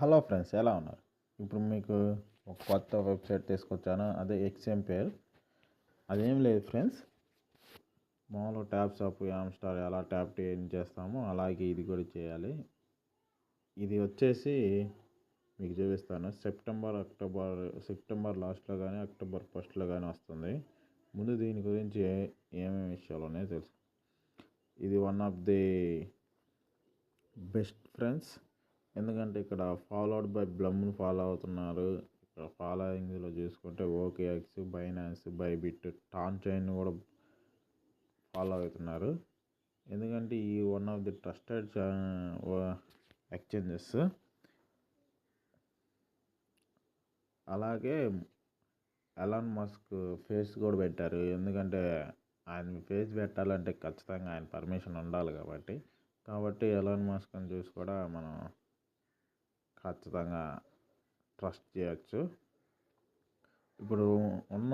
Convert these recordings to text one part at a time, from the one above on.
Hello friends, ఎలా ఉన్నారు? ఇప్పుడు మీకు ఒక కొత్త వెబ్సైట్ తీసుకొచ్చాను, అదే ఎక్స్ఎంపేర్. అదేం లేదు ఫ్రెండ్స్, మామూలు ట్యాబ్స్ ఆఫ్ యామ్స్టార్ ఎలా ట్యాప్ ఏం చేస్తామో అలాగే ఇది కూడా చేయాలి. ఇది వచ్చేసి మీకు చూపిస్తాను. సెప్టెంబర్ లాస్ట్లో కానీ అక్టోబర్ ఫస్ట్లో కానీ వస్తుంది. ముందు దీని గురించి ఏమేమి విషయాలు ఉన్నాయో తెలుసు. ఇది one of the best friends, ఎందుకంటే ఇక్కడ ఫాలోడ్ బై బ్లమ్ను ఫాలో అవుతున్నారు. ఇక్కడ ఫాలోయింగ్లో చూసుకుంటే OKX, Binance, Bybit, tan chain కూడా ఫాలో అవుతున్నారు. ఎందుకంటే ఈ one of the trusted exchanges. అలాగే ఎలాన్ మస్క్ ఫేస్ కూడా పెట్టారు, ఎందుకంటే ఆయన ఫేస్ పెట్టాలంటే ఖచ్చితంగా ఆయన పర్మిషన్ ఉండాలి కాబట్టి ఎలాన్ మస్క్ అని చూసి కూడా మనం ఖచ్చితంగా ట్రస్ట్ చేయొచ్చు. ఇప్పుడు ఉన్న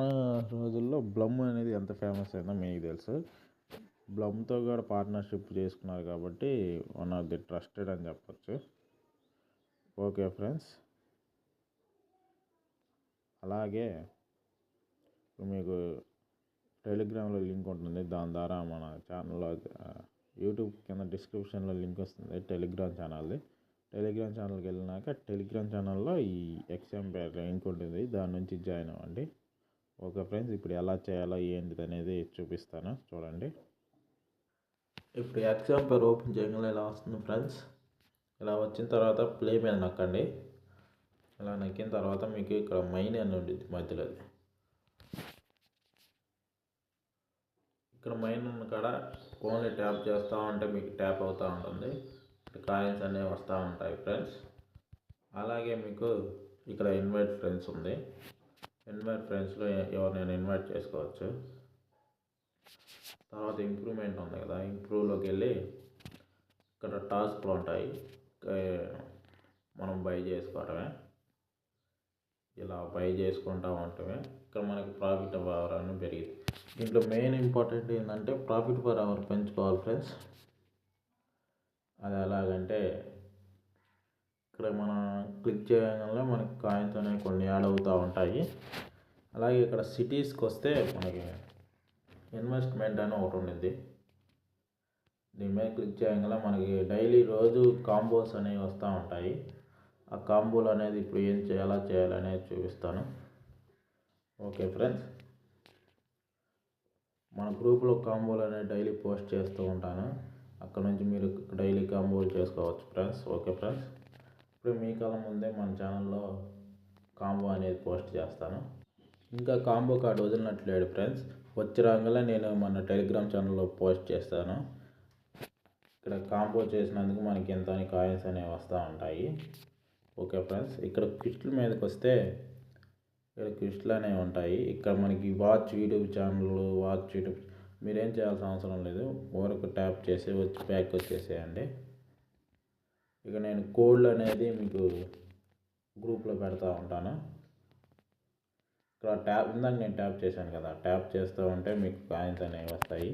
రోజుల్లో బ్లమ్ అనేది ఎంత ఫేమస్ అయిందో మీకు తెలుసు. బ్లమ్తో కూడా పార్ట్నర్షిప్ చేసుకున్నారు కాబట్టి వన్ ఆఫ్ ది ట్రస్టెడ్ అని చెప్పచ్చు. ఓకే ఫ్రెండ్స్, అలాగే మీకు టెలిగ్రామ్లో లింక్ ఉంటుంది. దాని ద్వారా మన ఛానల్లో యూట్యూబ్ కింద డిస్క్రిప్షన్లో లింక్ వస్తుంది టెలిగ్రామ్ ఛానల్ది. టెలిగ్రామ్ ఛానల్కి వెళ్ళినాక టెలిగ్రామ్ ఛానల్లో ఈ ఎక్స్ఎంపేర్ లింక్ ఉంటుంది, దాని నుంచి జాయిన్ అవ్వండి. ఓకే ఫ్రెండ్స్, ఇప్పుడు ఎలా చేయాలో ఏంటిది అనేది చూపిస్తాను, చూడండి. ఇప్పుడు ఎక్స్ఎంపేర్ ఓపెన్ చేయగానే ఇలా వస్తుంది ఫ్రెండ్స్. ఇలా వచ్చిన తర్వాత ప్లే మీద నొక్కండి. ఇలా నొక్కిన తర్వాత మీకు ఇక్కడ మైన్ అని ఉంటుంది మధ్యలో. ఇక్కడ మైన్ ఉన్న కాడ ఓన్లీ ట్యాప్ చేస్తూ ఉంటే మీకు ట్యాప్ అవుతూ ఉంటుంది. కాయిన్స్ అనేవి వస్తూ ఉంటాయి ఫ్రెండ్స్. అలాగే మీకు ఇక్కడ ఇన్వైట్ ఫ్రెండ్స్ ఉంది. ఇన్వైట్ ఫ్రెండ్స్లో ఎవరినైనా ఇన్వైట్ చేసుకోవచ్చు. తర్వాత ఇంప్రూవ్మెంట్ ఉంది కదా, ఇంప్రూవ్లోకి వెళ్ళి ఇక్కడ టాస్క్లు ఉంటాయి, మనం బై చేసుకోవటమే. ఇలా బై చేసుకుంటూ ఉంటామే. ఇక్కడ మనకి ప్రాఫిట్ అవర్ అని పెరిగింది. దీంట్లో మెయిన్ ఇంపార్టెంట్ ఏంటంటే ప్రాఫిట్ పర్ అవర్ పెంచుకోవాలి ఫ్రెండ్స్. అది ఎలాగంటే ఇక్కడ మనం క్లిక్ చేయగానే మనకి కాయిన్స్ అనేవి కొన్ని యాడ్ అవుతూ ఉంటాయి. అలాగే ఇక్కడ సిటీస్కి వస్తే మనకి ఇన్వెస్ట్మెంట్ అని ఒకటి ఉండింది. దీని మీద క్లిక్ చేయగానే మనకి డైలీ రోజు కాంబోస్ అనేవి వస్తూ ఉంటాయి. ఆ కాంబోలు అనేది ఇప్పుడు ఎలా చేయాలనేది చూపిస్తాను. ఓకే ఫ్రెండ్స్, మన గ్రూప్లో కాంబోలు అనేది డైలీ పోస్ట్ చేస్తూ ఉంటాను. అక్కడ నుంచి మీరు డైలీ కాంబోలు చేసుకోవచ్చు ఫ్రెండ్స్. ఓకే ఫ్రెండ్స్, ఇప్పుడు మీ కాలం ముందే మన ఛానల్లో కాంబో అనేది పోస్ట్ చేస్తాను. ఇంకా కాంబో కార్డు వదిలినట్లేడు ఫ్రెండ్స్. వచ్చి రాగానే నేను మన టెలిగ్రామ్ ఛానల్లో పోస్ట్ చేస్తాను. ఇక్కడ కాంబో చేసినందుకు మనకి ఎంత అని కాయిన్స్ అనేవి వస్తూ ఉంటాయి. ఓకే ఫ్రెండ్స్, ఇక్కడ క్విస్ట్ల మీదకి వస్తే ఇక్కడ క్విస్ట్లు అనేవి ఉంటాయి. ఇక్కడ మనకి వాచ్ యూట్యూబ్ మీరేం చేయాల్సిన అవసరం లేదు, ఊరకు ట్యాప్ చేసి వచ్చి బ్యాక్ వచ్చేసేయండి. ఇక నేను కోడ్లు అనేది మీకు గ్రూప్లో పెడతా ఉంటాను. ఇక్కడ ఇందాక నేను ట్యాప్ చేశాను కదా, ట్యాప్ చేస్తూ ఉంటే మీకు కాయిన్స్ అనేవి వస్తాయి.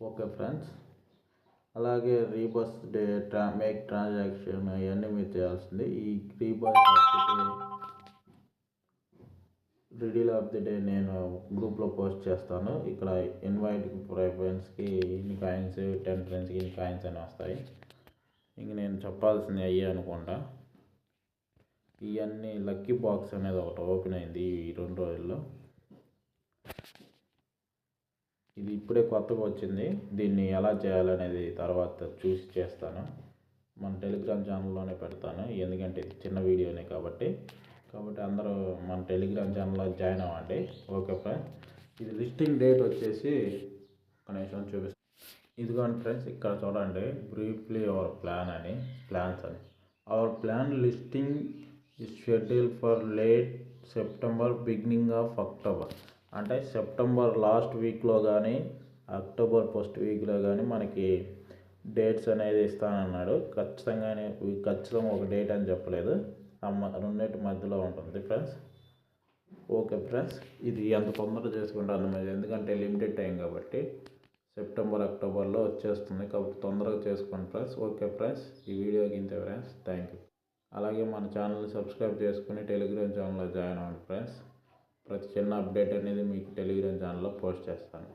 ఓకే ఫ్రెండ్స్, అలాగే రీబస్ డే మేక్ ట్రాన్సాక్షన్ అవన్నీ మీరు చేయాల్సింది. ఈ రీబస్ రిడీల్ ఆఫ్ ది డే నేను గ్రూప్లో పోస్ట్ చేస్తాను. ఇక్కడ ఇన్వైట్ ఫ్రెండ్స్కి ఇన్ని కాయిన్స్, 10 ఫ్రెండ్స్కి ఇన్ని కాయిన్స్ అని వస్తాయి. ఇంక నేను చెప్పాల్సింది అయ్యే అనుకుంటా. ఇవన్నీ లక్కీ బాక్స్ అనేది ఒకటి ఓపెన్ అయింది ఈ 2 రోజుల్లో. ఇది ఇప్పుడే కొత్తగా వచ్చింది. దీన్ని ఎలా చేయాలనేది తర్వాత చూసి చేస్తాను. మన టెలిగ్రామ్ ఛానల్లోనే పెడతాను, ఎందుకంటే ఇది చిన్న వీడియోనే కాబట్టి అందరూ మన టెలిగ్రామ్ ఛానల్లో జాయిన్ అవ్వండి. ఓకే ఫ్రెండ్స్, ఇది లిస్టింగ్ డేట్ వచ్చేసి ఒక నిమిషం చూపిస్తాను. ఇదిగోండి ఫ్రెండ్స్, ఇక్కడ చూడండి, బ్రీఫ్లీ అవర్ ప్లాన్స్ అని. Our plan listing is schedule for late September beginning of October. అంటే సెప్టెంబర్ లాస్ట్ వీక్లో కానీ అక్టోబర్ ఫస్ట్ వీక్లో కానీ మనకి డేట్స్ అనేది ఇస్తానన్నాడు. ఖచ్చితంగా ఒక డేట్ అని చెప్పలేదు. రెండింటి మధ్యలో ఉంటుంది ఫ్రెండ్స్. ఓకే ఫ్రెండ్స్, ఇది ఎంత తొందరగా చేసుకుంటే అంతమంది, ఎందుకంటే లిమిటెడ్ టైం కాబట్టి సెప్టెంబర్ అక్టోబర్లో వచ్చేస్తుంది కాబట్టి తొందరగా చేసుకోండి ఫ్రెండ్స్. ఓకే ఫ్రెండ్స్, ఈ వీడియోకి ఇంతే ఫ్రెండ్స్. Thank you. అలాగే మన ఛానల్ని సబ్స్క్రైబ్ చేసుకుని టెలిగ్రామ్ ఛానల్లో జాయిన్ అవ్వండి ఫ్రెండ్స్. ప్రతి చిన్న అప్డేట్ అనేది మీకు టెలిగ్రామ్ ఛానల్లో పోస్ట్ చేస్తాను.